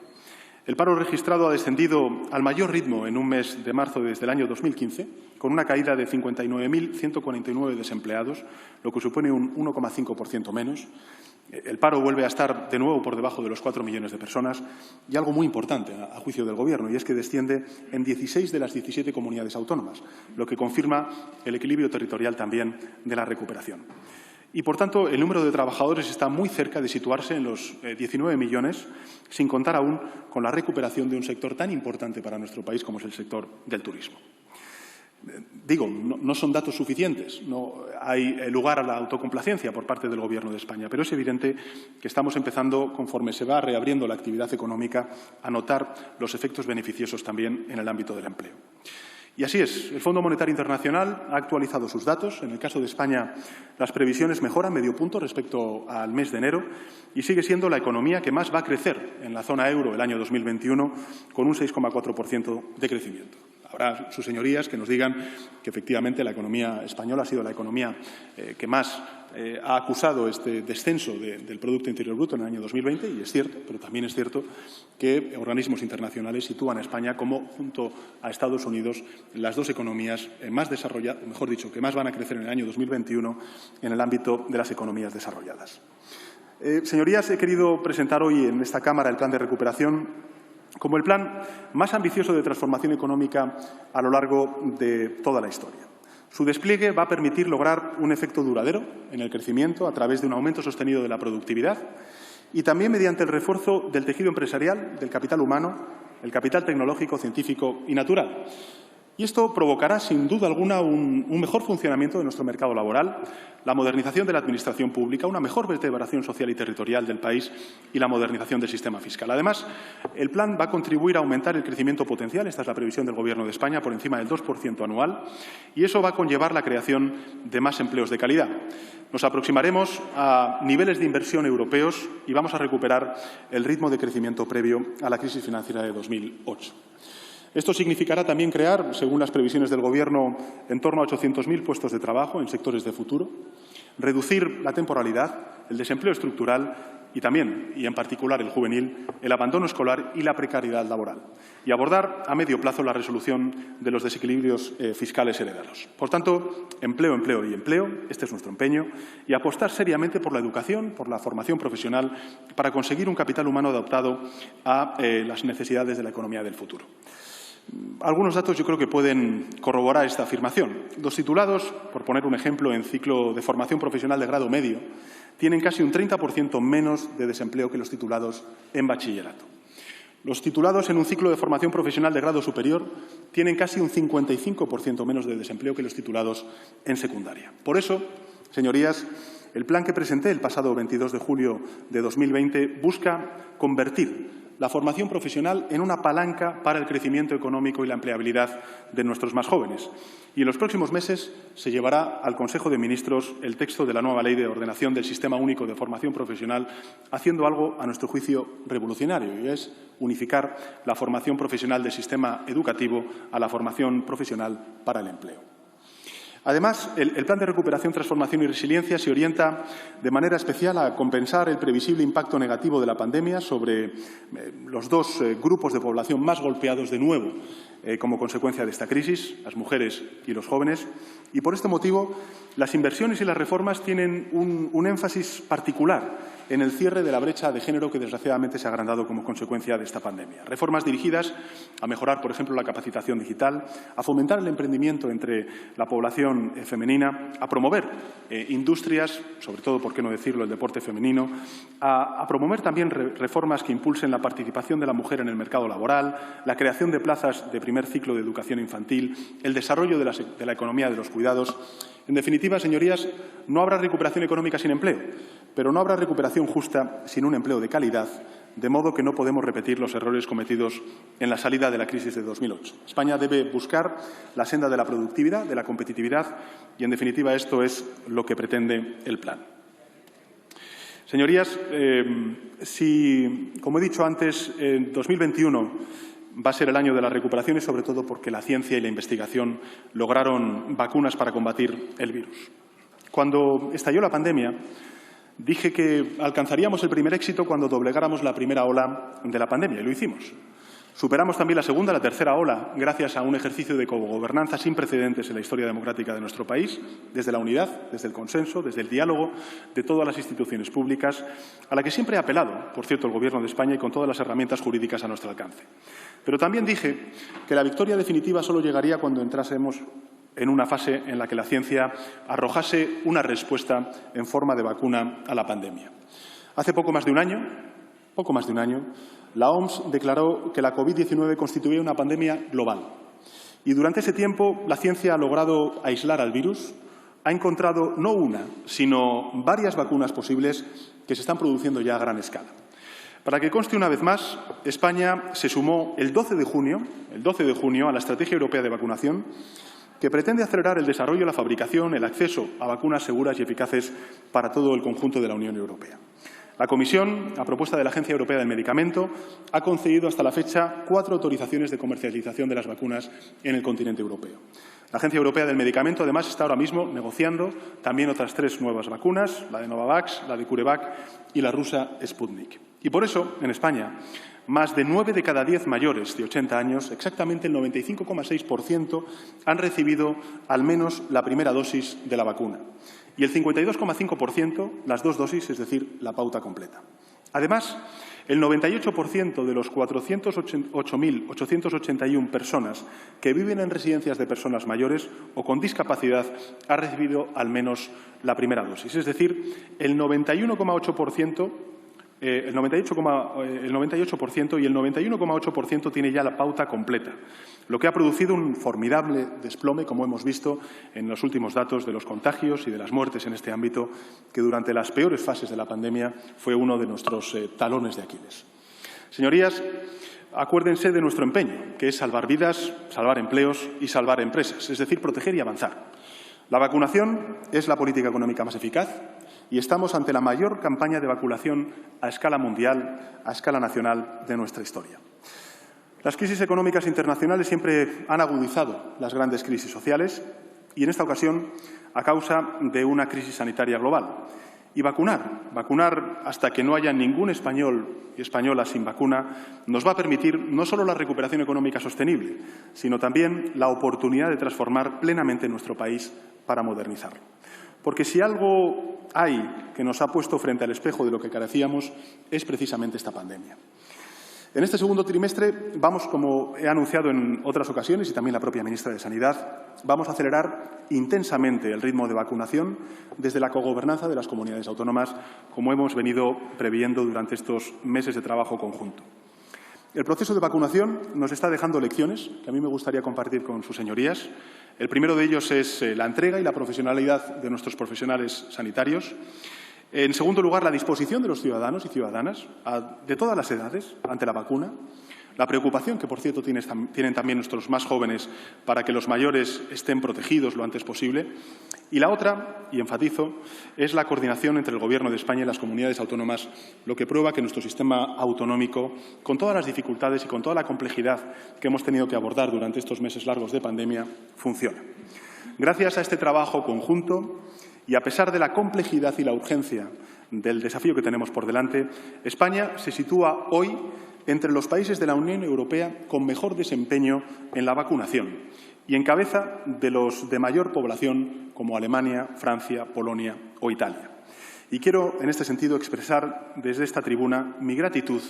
El paro registrado ha descendido al mayor ritmo en un mes de marzo desde el año 2015, con una caída de 59.149 desempleados, lo que supone un 1,5% menos. El paro vuelve a estar de nuevo por debajo de los 4 millones de personas y algo muy importante a juicio del Gobierno, y es que desciende en 16 de las 17 comunidades autónomas, lo que confirma el equilibrio territorial también de la recuperación. Y, por tanto, el número de trabajadores está muy cerca de situarse en los 19 millones, sin contar aún con la recuperación de un sector tan importante para nuestro país como es el sector del turismo. Digo, no son datos suficientes, no hay lugar a la autocomplacencia por parte del Gobierno de España, pero es evidente que estamos empezando, conforme se va reabriendo la actividad económica, a notar los efectos beneficiosos también en el ámbito del empleo. Y así es, el Fondo Monetario Internacional ha actualizado sus datos. En el caso de España, las previsiones mejoran medio punto respecto al mes de enero y sigue siendo la economía que más va a crecer en la zona euro el año 2021, con un 6,4% de crecimiento. Habrá sus señorías que nos digan que efectivamente la economía española ha sido la economía que más ha acusado este descenso del Producto Interior Bruto en el año 2020, y es cierto, pero también es cierto que organismos internacionales sitúan a España como, junto a Estados Unidos, las dos economías más desarrolladas, mejor dicho, que más van a crecer en el año 2021 en el ámbito de las economías desarrolladas. Señorías, he querido presentar hoy en esta Cámara el plan de recuperación como el plan más ambicioso de transformación económica a lo largo de toda la historia. Su despliegue va a permitir lograr un efecto duradero en el crecimiento a través de un aumento sostenido de la productividad y también mediante el refuerzo del tejido empresarial, del capital humano, el capital tecnológico, científico y natural. Y esto provocará, sin duda alguna, un mejor funcionamiento de nuestro mercado laboral, la modernización de la administración pública, una mejor vertebración social y territorial del país y la modernización del sistema fiscal. Además, el plan va a contribuir a aumentar el crecimiento potencial, esta es la previsión del Gobierno de España, por encima del 2% anual, y eso va a conllevar la creación de más empleos de calidad. Nos aproximaremos a niveles de inversión europeos y vamos a recuperar el ritmo de crecimiento previo a la crisis financiera de 2008. Esto significará también crear, según las previsiones del Gobierno, en torno a 800.000 puestos de trabajo en sectores de futuro, reducir la temporalidad, el desempleo estructural y también, y en particular el juvenil, el abandono escolar y la precariedad laboral, y abordar a medio plazo la resolución de los desequilibrios fiscales heredados. Por tanto, empleo, empleo y empleo, este es nuestro empeño, y apostar seriamente por la educación, por la formación profesional, para conseguir un capital humano adaptado a las necesidades de la economía del futuro. Algunos datos yo creo que pueden corroborar esta afirmación. Los titulados, por poner un ejemplo, en ciclo de formación profesional de grado medio, tienen casi un 30% menos de desempleo que los titulados en bachillerato. Los titulados en un ciclo de formación profesional de grado superior tienen casi un 55% menos de desempleo que los titulados en secundaria. Por eso, señorías, el plan que presenté el pasado 22 de julio de 2020 busca convertir la formación profesional en una palanca para el crecimiento económico y la empleabilidad de nuestros más jóvenes. Y en los próximos meses se llevará al Consejo de Ministros el texto de la nueva Ley de Ordenación del Sistema Único de Formación Profesional, haciendo algo, a nuestro juicio, revolucionario, y es unificar la formación profesional del sistema educativo a la formación profesional para el empleo. Además, el Plan de Recuperación, Transformación y Resiliencia se orienta de manera especial a compensar el previsible impacto negativo de la pandemia sobre los dos grupos de población más golpeados de nuevo como consecuencia de esta crisis, las mujeres y los jóvenes. Y por este motivo, las inversiones y las reformas tienen un énfasis particular en el cierre de la brecha de género que desgraciadamente se ha agrandado como consecuencia de esta pandemia. Reformas dirigidas a mejorar, por ejemplo, la capacitación digital, a fomentar el emprendimiento entre la población femenina, a promover industrias, sobre todo, por qué no decirlo, el deporte femenino, a promover también reformas que impulsen la participación de la mujer en el mercado laboral, la creación de plazas de primer ciclo de educación infantil, el desarrollo de la economía de los cuidados. En definitiva, señorías, no habrá recuperación económica sin empleo, pero no habrá recuperación justa sin un empleo de calidad, de modo que no podemos repetir los errores cometidos en la salida de la crisis de 2008. España debe buscar la senda de la productividad, de la competitividad y, en definitiva, esto es lo que pretende el plan. Señorías, si, como he dicho antes, en 2021 va a ser el año de la recuperación y, sobre todo, porque la ciencia y la investigación lograron vacunas para combatir el virus. Cuando estalló la pandemia, dije que alcanzaríamos el primer éxito cuando doblegáramos la primera ola de la pandemia, y lo hicimos. Superamos también la segunda, la tercera ola, gracias a un ejercicio de cogobernanza sin precedentes en la historia democrática de nuestro país, desde la unidad, desde el consenso, desde el diálogo de todas las instituciones públicas, a la que siempre ha apelado, por cierto, el Gobierno de España y con todas las herramientas jurídicas a nuestro alcance. Pero también dije que la victoria definitiva solo llegaría cuando entrásemos en una fase en la que la ciencia arrojase una respuesta en forma de vacuna a la pandemia. Hace poco más de un año, la OMS declaró que la COVID-19 constituía una pandemia global. Y durante ese tiempo la ciencia ha logrado aislar al virus, ha encontrado no una, sino varias vacunas posibles que se están produciendo ya a gran escala. Para que conste una vez más, España se sumó el 12 de junio a la Estrategia Europea de Vacunación, que pretende acelerar el desarrollo, la fabricación, el acceso a vacunas seguras y eficaces para todo el conjunto de la Unión Europea. La Comisión, a propuesta de la Agencia Europea del Medicamento, ha concedido hasta la fecha 4 autorizaciones de comercialización de las vacunas en el continente europeo. La Agencia Europea del Medicamento, además, está ahora mismo negociando también otras 3 nuevas vacunas, la de Novavax, la de CureVac y la rusa Sputnik. Y por eso, en España, más de 9 de cada 10 mayores de 80 años, exactamente el 95,6%, han recibido al menos la primera dosis de la vacuna. Y el 52,5% las 2 dosis, es decir, la pauta completa. Además, el 98% de los 408.881 personas que viven en residencias de personas mayores o con discapacidad ha recibido al menos la primera dosis. Es decir, el 98% y el 91,8% tiene ya la pauta completa, lo que ha producido un formidable desplome, como hemos visto en los últimos datos de los contagios y de las muertes en este ámbito, que durante las peores fases de la pandemia fue uno de nuestros talones de Aquiles. Señorías, acuérdense de nuestro empeño, que es salvar vidas, salvar empleos y salvar empresas, es decir, proteger y avanzar. La vacunación es la política económica más eficaz y estamos ante la mayor campaña de vacunación a escala mundial, a escala nacional de nuestra historia. Las crisis económicas internacionales siempre han agudizado las grandes crisis sociales y, en esta ocasión, a causa de una crisis sanitaria global. Y vacunar hasta que no haya ningún español y española sin vacuna nos va a permitir no solo la recuperación económica sostenible, sino también la oportunidad de transformar plenamente nuestro país para modernizarlo. Porque si algo hay que nos ha puesto frente al espejo de lo que carecíamos es precisamente esta pandemia. En este segundo trimestre vamos, como he anunciado en otras ocasiones y también la propia ministra de Sanidad, vamos a acelerar intensamente el ritmo de vacunación desde la cogobernanza de las comunidades autónomas, como hemos venido previendo durante estos meses de trabajo conjunto. El proceso de vacunación nos está dejando lecciones que a mí me gustaría compartir con sus señorías. El primero de ellos es la entrega y la profesionalidad de nuestros profesionales sanitarios. En segundo lugar, la disposición de los ciudadanos y ciudadanas de todas las edades ante la vacuna. La preocupación que, por cierto, tienen también nuestros más jóvenes para que los mayores estén protegidos lo antes posible. Y la otra, y enfatizo, es la coordinación entre el Gobierno de España y las comunidades autónomas, lo que prueba que nuestro sistema autonómico, con todas las dificultades y con toda la complejidad que hemos tenido que abordar durante estos meses largos de pandemia, funciona. Gracias a este trabajo conjunto y a pesar de la complejidad y la urgencia del desafío que tenemos por delante, España se sitúa hoy entre los países de la Unión Europea con mejor desempeño en la vacunación y encabeza de los de mayor población como Alemania, Francia, Polonia o Italia. Y quiero, en este sentido, expresar desde esta tribuna mi gratitud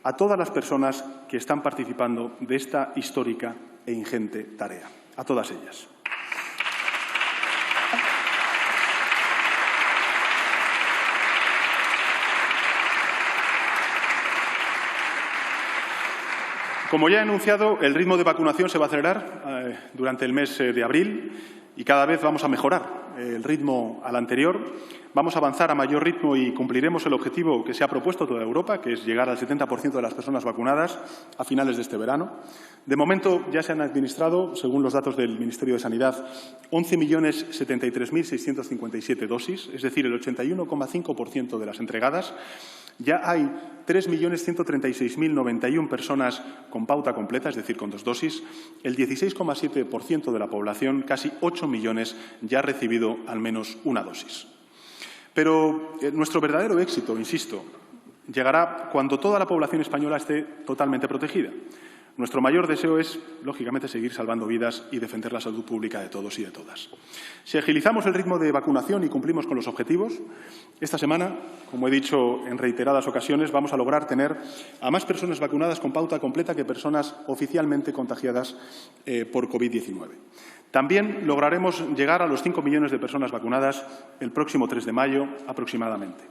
a todas las personas que están participando de esta histórica e ingente tarea. A todas ellas. Como ya he anunciado, el ritmo de vacunación se va a acelerar durante el mes de abril y cada vez vamos a mejorar el ritmo al anterior. Vamos a avanzar a mayor ritmo y cumpliremos el objetivo que se ha propuesto toda Europa, que es llegar al 70% de las personas vacunadas a finales de este verano. De momento ya se han administrado, según los datos del Ministerio de Sanidad, 11.073.657 dosis, es decir, el 81,5% de las entregadas. Ya hay 3.136.091 personas con pauta completa, es decir, con 2 dosis. El 16,7% de la población, casi 8 millones, ya ha recibido al menos una dosis. Pero nuestro verdadero éxito, insisto, llegará cuando toda la población española esté totalmente protegida. Nuestro mayor deseo es, lógicamente, seguir salvando vidas y defender la salud pública de todos y de todas. Si agilizamos el ritmo de vacunación y cumplimos con los objetivos, esta semana, como he dicho en reiteradas ocasiones, vamos a lograr tener a más personas vacunadas con pauta completa que personas oficialmente contagiadas por COVID-19. También lograremos llegar a los 5 millones de personas vacunadas el próximo 3 de mayo aproximadamente.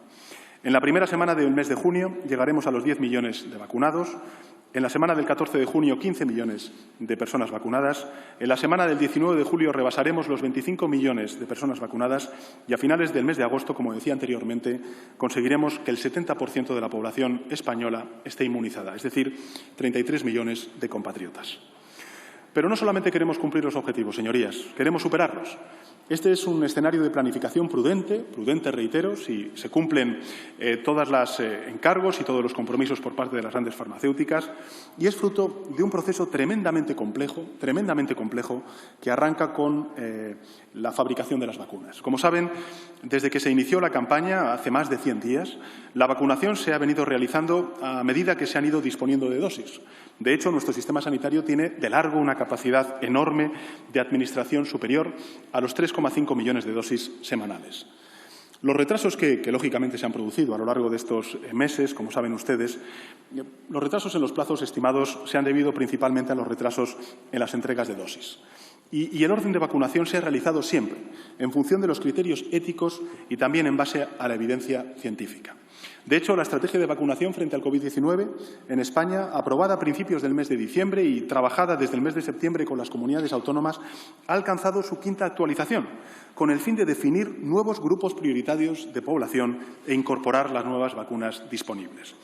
En la primera semana del mes de junio llegaremos a los 10 millones de vacunados. En la semana del 14 de junio, 15 millones de personas vacunadas. En la semana del 19 de julio rebasaremos los 25 millones de personas vacunadas y a finales del mes de agosto, como decía anteriormente, conseguiremos que el 70% de la población española esté inmunizada, es decir, 33 millones de compatriotas. Pero no solamente queremos cumplir los objetivos, señorías, queremos superarlos. Este es un escenario de planificación prudente, reitero, si se cumplen todos los encargos y todos los compromisos por parte de las grandes farmacéuticas, y es fruto de un proceso tremendamente complejo, que arranca con la fabricación de las vacunas. Como saben, desde que se inició la campaña, hace más de 100 días, la vacunación se ha venido realizando a medida que se han ido disponiendo de dosis. De hecho, nuestro sistema sanitario tiene de largo una capacidad enorme de administración superior a los 3,5 millones de dosis semanales. Los retrasos que lógicamente se han producido a lo largo de estos meses, como saben ustedes, los retrasos en los plazos estimados se han debido principalmente a los retrasos en las entregas de dosis. Y el orden de vacunación se ha realizado siempre en función de los criterios éticos y también en base a la evidencia científica. De hecho, la estrategia de vacunación frente al COVID-19 en España, aprobada a principios del mes de diciembre y trabajada desde el mes de septiembre con las comunidades autónomas, ha alcanzado su 5ª actualización, con el fin de definir nuevos grupos prioritarios de población e incorporar las nuevas vacunas disponibles.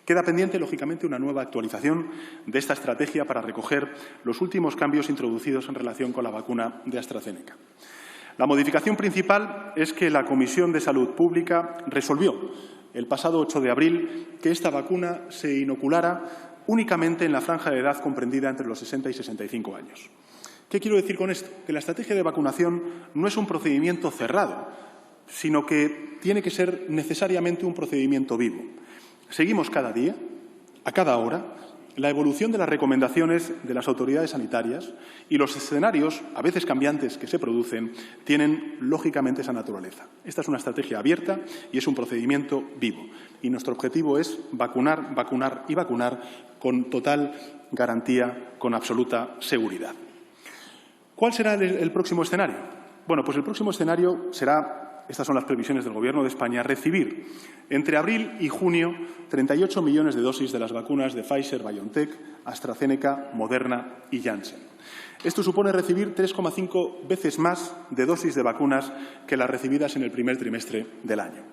Queda pendiente, lógicamente, una nueva actualización de esta estrategia para recoger los últimos cambios introducidos en relación con la vacuna de AstraZeneca. La modificación principal es que la Comisión de Salud Pública resolvió el pasado 8 de abril que esta vacuna se inoculara únicamente en la franja de edad comprendida entre los 60 y 65 años. ¿Qué quiero decir con esto? Que la estrategia de vacunación no es un procedimiento cerrado, sino que tiene que ser necesariamente un procedimiento vivo. Seguimos cada día, a cada hora, la evolución de las recomendaciones de las autoridades sanitarias y los escenarios, a veces cambiantes, que se producen, tienen lógicamente esa naturaleza. Esta es una estrategia abierta y es un procedimiento vivo. Y nuestro objetivo es vacunar, vacunar y vacunar con total garantía, con absoluta seguridad. ¿Cuál será el próximo escenario? Bueno, pues el próximo escenario será, estas son las previsiones del Gobierno de España, recibir entre abril y junio 38 millones de dosis de las vacunas de Pfizer, BioNTech, AstraZeneca, Moderna y Janssen. Esto supone recibir 3,5 veces más de dosis de vacunas que las recibidas en el primer trimestre del año.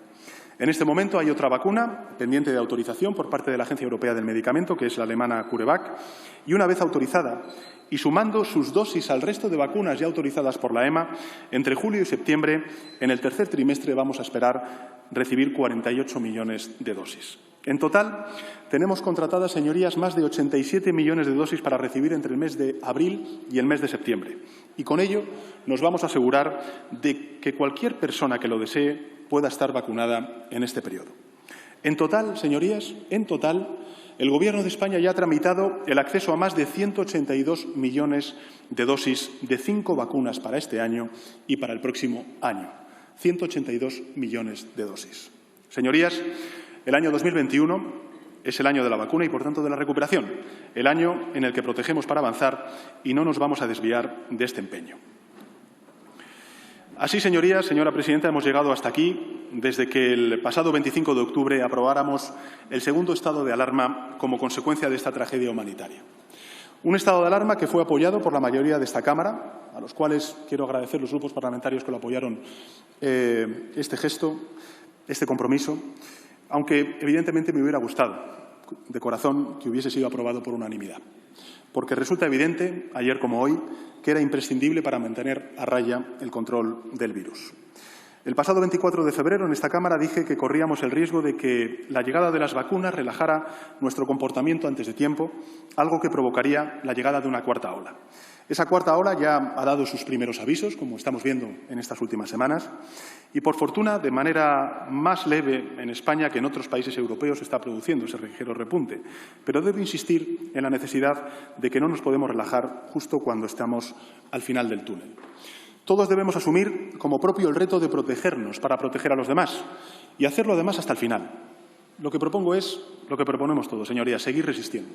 En este momento hay otra vacuna pendiente de autorización por parte de la Agencia Europea del Medicamento, que es la alemana CureVac, y una vez autorizada y sumando sus dosis al resto de vacunas ya autorizadas por la EMA, entre julio y septiembre, en el tercer trimestre, vamos a esperar recibir 48 millones de dosis. En total, tenemos contratadas, señorías, más de 87 millones de dosis para recibir entre el mes de abril y el mes de septiembre. Y con ello nos vamos a asegurar de que cualquier persona que lo desee pueda estar vacunada en este periodo. En total, señorías, el Gobierno de España ya ha tramitado el acceso a más de 182 millones de dosis de 5 vacunas para este año y para el próximo año. 182 millones de dosis. Señorías, el año 2021 es el año de la vacuna y, por tanto, de la recuperación, el año en el que protegemos para avanzar y no nos vamos a desviar de este empeño. Así, señorías, señora presidenta, hemos llegado hasta aquí desde que el pasado 25 de octubre aprobáramos el segundo estado de alarma como consecuencia de esta tragedia humanitaria. Un estado de alarma que fue apoyado por la mayoría de esta Cámara, a los cuales quiero agradecer los grupos parlamentarios que lo apoyaron este gesto, este compromiso, aunque evidentemente me hubiera gustado, de corazón, que hubiese sido aprobado por unanimidad. Porque resulta evidente, ayer como hoy, que era imprescindible para mantener a raya el control del virus. El pasado 24 de febrero en esta Cámara dije que corríamos el riesgo de que la llegada de las vacunas relajara nuestro comportamiento antes de tiempo, algo que provocaría la llegada de una cuarta ola. Esa cuarta ola ya ha dado sus primeros avisos, como estamos viendo en estas últimas semanas, y, por fortuna, de manera más leve en España que en otros países europeos se está produciendo ese ligero repunte. Pero debo insistir en la necesidad de que no nos podemos relajar justo cuando estamos al final del túnel. Todos debemos asumir como propio el reto de protegernos para proteger a los demás y hacerlo además hasta el final. Lo que propongo es lo que proponemos todos, señorías, seguir resistiendo.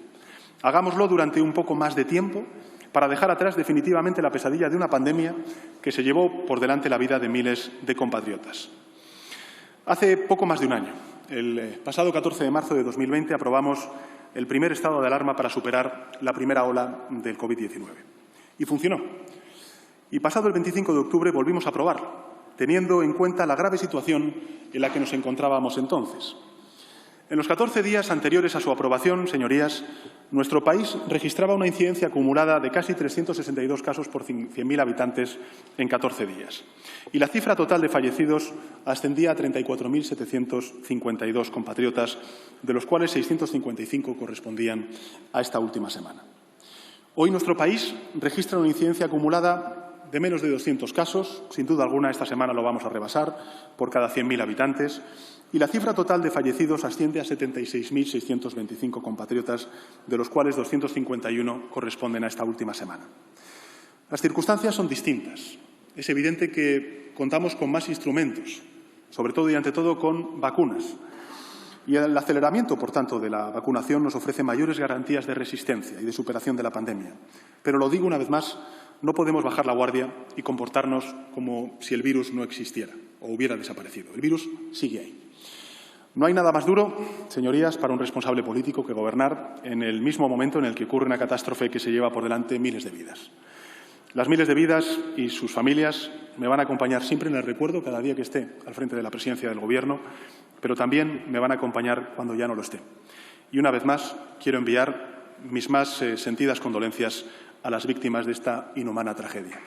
Hagámoslo durante un poco más de tiempo para dejar atrás definitivamente la pesadilla de una pandemia que se llevó por delante la vida de miles de compatriotas. Hace poco más de un año, el pasado 14 de marzo de 2020, aprobamos el primer estado de alarma para superar la primera ola del COVID-19. Y funcionó. Y pasado el 25 de octubre volvimos a aprobarlo, teniendo en cuenta la grave situación en la que nos encontrábamos entonces. En los 14 días anteriores a su aprobación, señorías, nuestro país registraba una incidencia acumulada de casi 362 casos por 100.000 habitantes en 14 días. Y la cifra total de fallecidos ascendía a 34.752 compatriotas, de los cuales 655 correspondían a esta última semana. Hoy nuestro país registra una incidencia acumulada de menos de 200 casos, sin duda alguna esta semana lo vamos a rebasar, por cada 100.000 habitantes, y la cifra total de fallecidos asciende a 76.625 compatriotas, de los cuales 251 corresponden a esta última semana. Las circunstancias son distintas. Es evidente que contamos con más instrumentos, sobre todo y ante todo con vacunas. Y el aceleramiento, por tanto, de la vacunación nos ofrece mayores garantías de resistencia y de superación de la pandemia. Pero lo digo una vez más, no podemos bajar la guardia y comportarnos como si el virus no existiera o hubiera desaparecido. El virus sigue ahí. No hay nada más duro, señorías, para un responsable político que gobernar en el mismo momento en el que ocurre una catástrofe que se lleva por delante miles de vidas. Las miles de vidas y sus familias me van a acompañar siempre en el recuerdo cada día que esté al frente de la presidencia del Gobierno, pero también me van a acompañar cuando ya no lo esté. Y una vez más quiero enviar mis más sentidas condolencias a las víctimas de esta inhumana tragedia.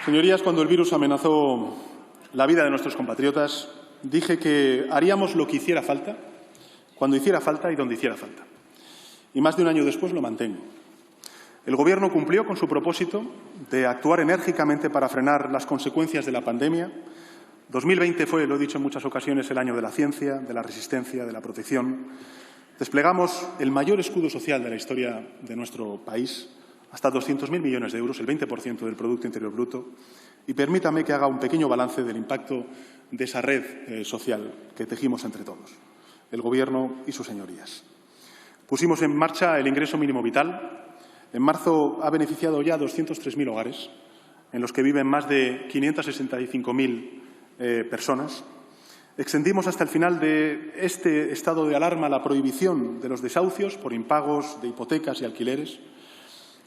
Señorías, cuando el virus amenazó la vida de nuestros compatriotas, dije que haríamos lo que hiciera falta, cuando hiciera falta y donde hiciera falta. Y más de un año después lo mantengo. El Gobierno cumplió con su propósito de actuar enérgicamente para frenar las consecuencias de la pandemia. 2020 fue, lo he dicho en muchas ocasiones, el año de la ciencia, de la resistencia, de la protección. Desplegamos el mayor escudo social de la historia de nuestro país, hasta 200.000 millones de euros, el 20% del Producto Interior Bruto. Y permítame que haga un pequeño balance del impacto de esa red social que tejimos entre todos, el Gobierno y sus señorías. Pusimos en marcha el ingreso mínimo vital. En marzo ha beneficiado ya a 203.000 hogares, en los que viven más de 565.000 personas. Extendimos hasta el final de este estado de alarma la prohibición de los desahucios por impagos de hipotecas y alquileres.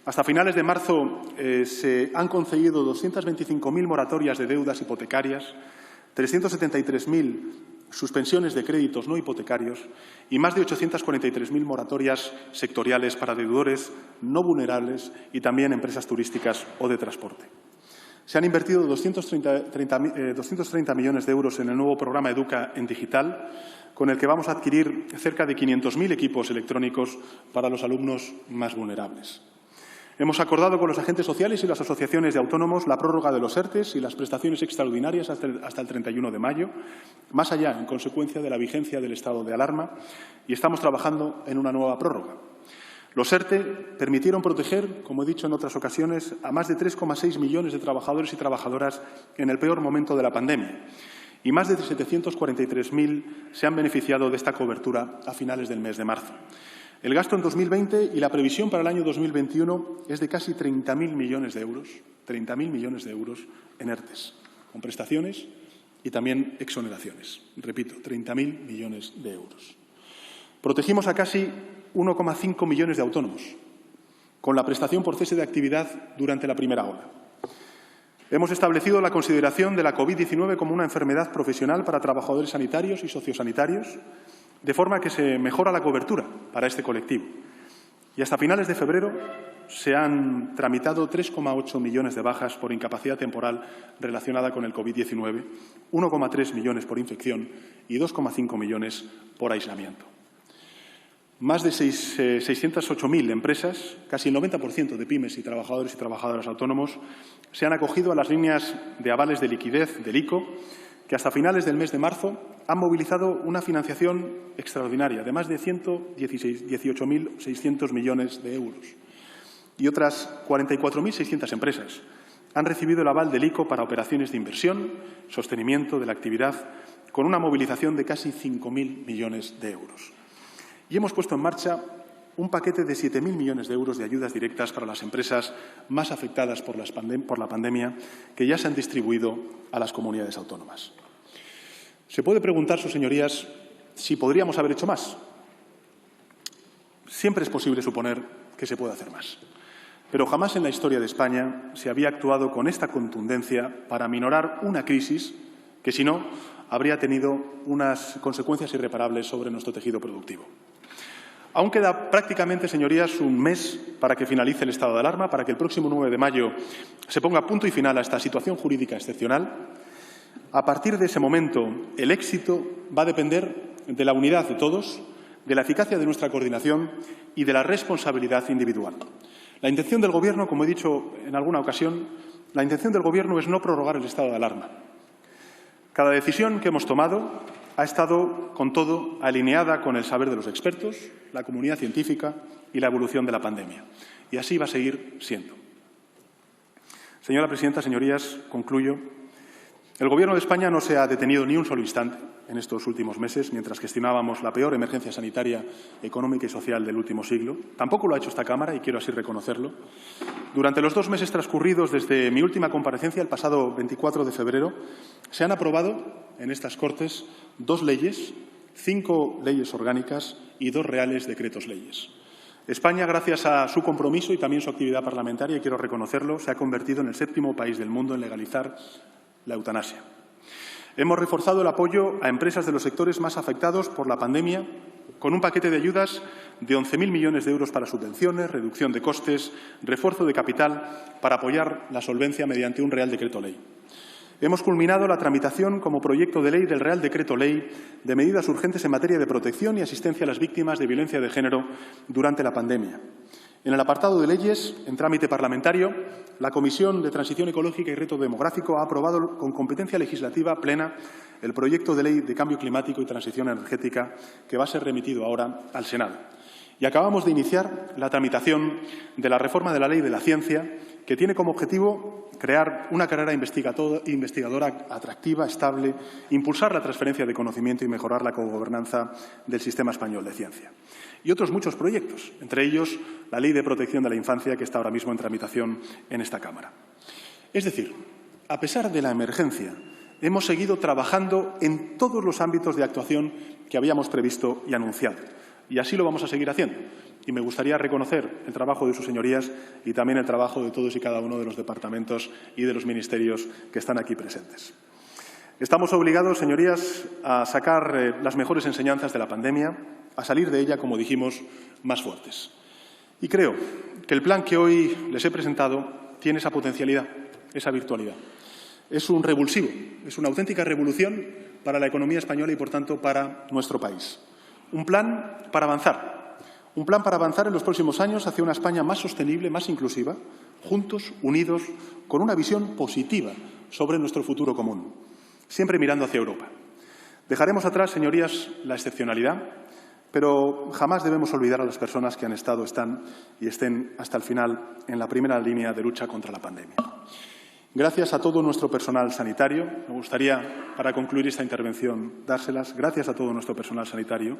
Hasta finales de marzo se han concedido 225.000 moratorias de deudas hipotecarias, 373.000 suspensiones de créditos no hipotecarios y más de 843.000 moratorias sectoriales para deudores no vulnerables y también empresas turísticas o de transporte. Se han invertido 230 millones de euros en el nuevo programa Educa en Digital, con el que vamos a adquirir cerca de 500.000 equipos electrónicos para los alumnos más vulnerables. Hemos acordado con los agentes sociales y las asociaciones de autónomos la prórroga de los ERTE y las prestaciones extraordinarias hasta el 31 de mayo, más allá, en consecuencia de la vigencia del estado de alarma, y estamos trabajando en una nueva prórroga. Los ERTE permitieron proteger, como he dicho en otras ocasiones, a más de 3,6 millones de trabajadores y trabajadoras en el peor momento de la pandemia, y más de 743.000 se han beneficiado de esta cobertura a finales del mes de marzo. El gasto en 2020 y la previsión para el año 2021 es de casi 30.000 millones de euros, 30.000 millones de euros en ERTES, con prestaciones y también exoneraciones. Repito, 30.000 millones de euros. Protegimos a casi 1,5 millones de autónomos, con la prestación por cese de actividad durante la primera ola. Hemos establecido la consideración de la COVID-19 como una enfermedad profesional para trabajadores sanitarios y sociosanitarios, de forma que se mejora la cobertura para este colectivo. Y hasta finales de febrero se han tramitado 3,8 millones de bajas por incapacidad temporal relacionada con el COVID-19, 1,3 millones por infección y 2,5 millones por aislamiento. Más de 608.000 empresas, casi el 90% de pymes y trabajadores y trabajadoras autónomos, se han acogido a las líneas de avales de liquidez del ICO, que hasta finales del mes de marzo han movilizado una financiación extraordinaria de más de 118.600 millones de euros. Y otras 44.600 empresas han recibido el aval del ICO para operaciones de inversión, sostenimiento de la actividad, con una movilización de casi 5.000 millones de euros. Y hemos puesto en marcha un paquete de 7.000 millones de euros de ayudas directas para las empresas más afectadas por la pandemia, que ya se han distribuido a las comunidades autónomas. Se puede preguntar, sus señorías, si podríamos haber hecho más. Siempre es posible suponer que se puede hacer más. Pero jamás en la historia de España se había actuado con esta contundencia para aminorar una crisis que, si no, habría tenido unas consecuencias irreparables sobre nuestro tejido productivo. Aún queda prácticamente, señorías, un mes para que finalice el estado de alarma, para que el próximo 9 de mayo se ponga punto y final a esta situación jurídica excepcional. A partir de ese momento, el éxito va a depender de la unidad de todos, de la eficacia de nuestra coordinación y de la responsabilidad individual. La intención del Gobierno, como he dicho en alguna ocasión, la intención del Gobierno es no prorrogar el estado de alarma. Cada decisión que hemos tomado ha estado, con todo, alineada con el saber de los expertos, la comunidad científica y la evolución de la pandemia. Y así va a seguir siendo. Señora presidenta, señorías, concluyo. El Gobierno de España no se ha detenido ni un solo instante en estos últimos meses, mientras gestionábamos la peor emergencia sanitaria, económica y social del último siglo. Tampoco lo ha hecho esta Cámara y quiero así reconocerlo. Durante los 2 meses transcurridos desde mi última comparecencia, el pasado 24 de febrero, se han aprobado en estas Cortes 2 leyes, 5 leyes orgánicas y 2 reales decretos leyes. España, gracias a su compromiso y también su actividad parlamentaria, y quiero reconocerlo, se ha convertido en el 7º país del mundo en legalizar la eutanasia. Hemos reforzado el apoyo a empresas de los sectores más afectados por la pandemia con un paquete de ayudas de 11.000 millones de euros para subvenciones, reducción de costes, refuerzo de capital para apoyar la solvencia mediante un Real Decreto Ley. Hemos culminado la tramitación como proyecto de ley del Real Decreto Ley de medidas urgentes en materia de protección y asistencia a las víctimas de violencia de género durante la pandemia. En el apartado de leyes, en trámite parlamentario, la Comisión de Transición Ecológica y Reto Demográfico ha aprobado con competencia legislativa plena el proyecto de ley de cambio climático y transición energética que va a ser remitido ahora al Senado. Y acabamos de iniciar la tramitación de la reforma de la Ley de la Ciencia, que tiene como objetivo crear una carrera investigadora atractiva, estable, impulsar la transferencia de conocimiento y mejorar la cogobernanza del sistema español de ciencia. Y otros muchos proyectos, entre ellos la Ley de Protección de la Infancia, que está ahora mismo en tramitación en esta Cámara. Es decir, a pesar de la emergencia Hemos seguido trabajando en todos los ámbitos de actuación que habíamos previsto y anunciado. Y así lo vamos a seguir haciendo. Y me gustaría reconocer el trabajo de sus señorías y también el trabajo de todos y cada uno de los departamentos y de los ministerios que están aquí presentes. Estamos obligados, señorías, a sacar las mejores enseñanzas de la pandemia, a salir de ella, como dijimos, más fuertes. Y creo que el plan que hoy les he presentado tiene esa potencialidad, esa virtualidad. Es un revulsivo, es una auténtica revolución para la economía española y, por tanto, para nuestro país. Un plan para avanzar en los próximos años hacia una España más sostenible, más inclusiva, juntos, unidos, con una visión positiva sobre nuestro futuro común, siempre mirando hacia Europa. Dejaremos atrás, señorías, la excepcionalidad, pero jamás debemos olvidar a las personas que han estado, están y estén hasta el final en la primera línea de lucha contra la pandemia. Gracias a todo nuestro personal sanitario. Me gustaría, para concluir esta intervención, dárselas. Gracias a todo nuestro personal sanitario.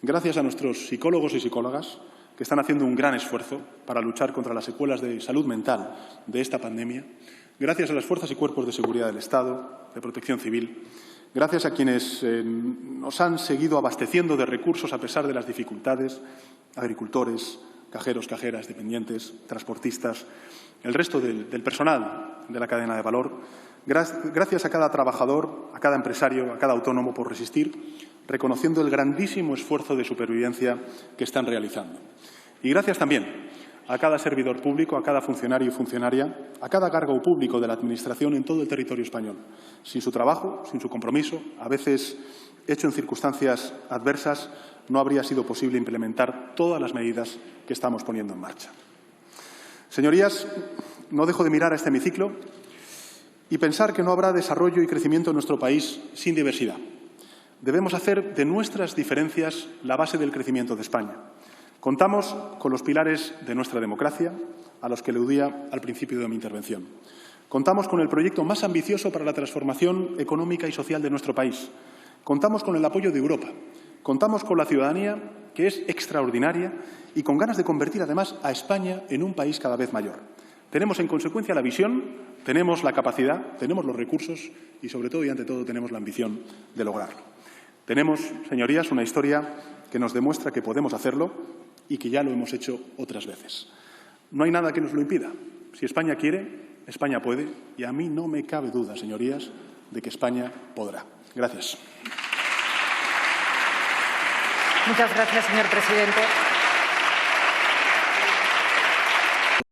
Gracias a nuestros psicólogos y psicólogas que están haciendo un gran esfuerzo para luchar contra las secuelas de salud mental de esta pandemia. Gracias a las fuerzas y cuerpos de seguridad del Estado, de Protección Civil. Gracias a quienes nos han seguido abasteciendo de recursos a pesar de las dificultades, agricultores, cajeros, cajeras, dependientes, transportistas, el resto del personal de la cadena de valor. Gracias a cada trabajador, a cada empresario, a cada autónomo por resistir, reconociendo el grandísimo esfuerzo de supervivencia que están realizando. Y gracias también a cada servidor público, a cada funcionario y funcionaria, a cada cargo público de la Administración en todo el territorio español. Sin su trabajo, sin su compromiso, a veces hecho en circunstancias adversas, no habría sido posible implementar todas las medidas que estamos poniendo en marcha. Señorías, no dejo de mirar a este hemiciclo y pensar que no habrá desarrollo y crecimiento en nuestro país sin diversidad. Debemos hacer de nuestras diferencias la base del crecimiento de España. Contamos con los pilares de nuestra democracia, a los que aludía al principio de mi intervención. Contamos con el proyecto más ambicioso para la transformación económica y social de nuestro país. Contamos con el apoyo de Europa. Contamos con la ciudadanía, que es extraordinaria y con ganas de convertir, además, a España en un país cada vez mayor. Tenemos, en consecuencia, la visión, tenemos la capacidad, tenemos los recursos y, sobre todo y ante todo, tenemos la ambición de lograrlo. Tenemos, señorías, una historia que nos demuestra que podemos hacerlo y que ya lo hemos hecho otras veces. No hay nada que nos lo impida. Si España quiere, España puede, y a mí no me cabe duda, señorías, de que España podrá. Gracias. Muchas gracias, señor presidente.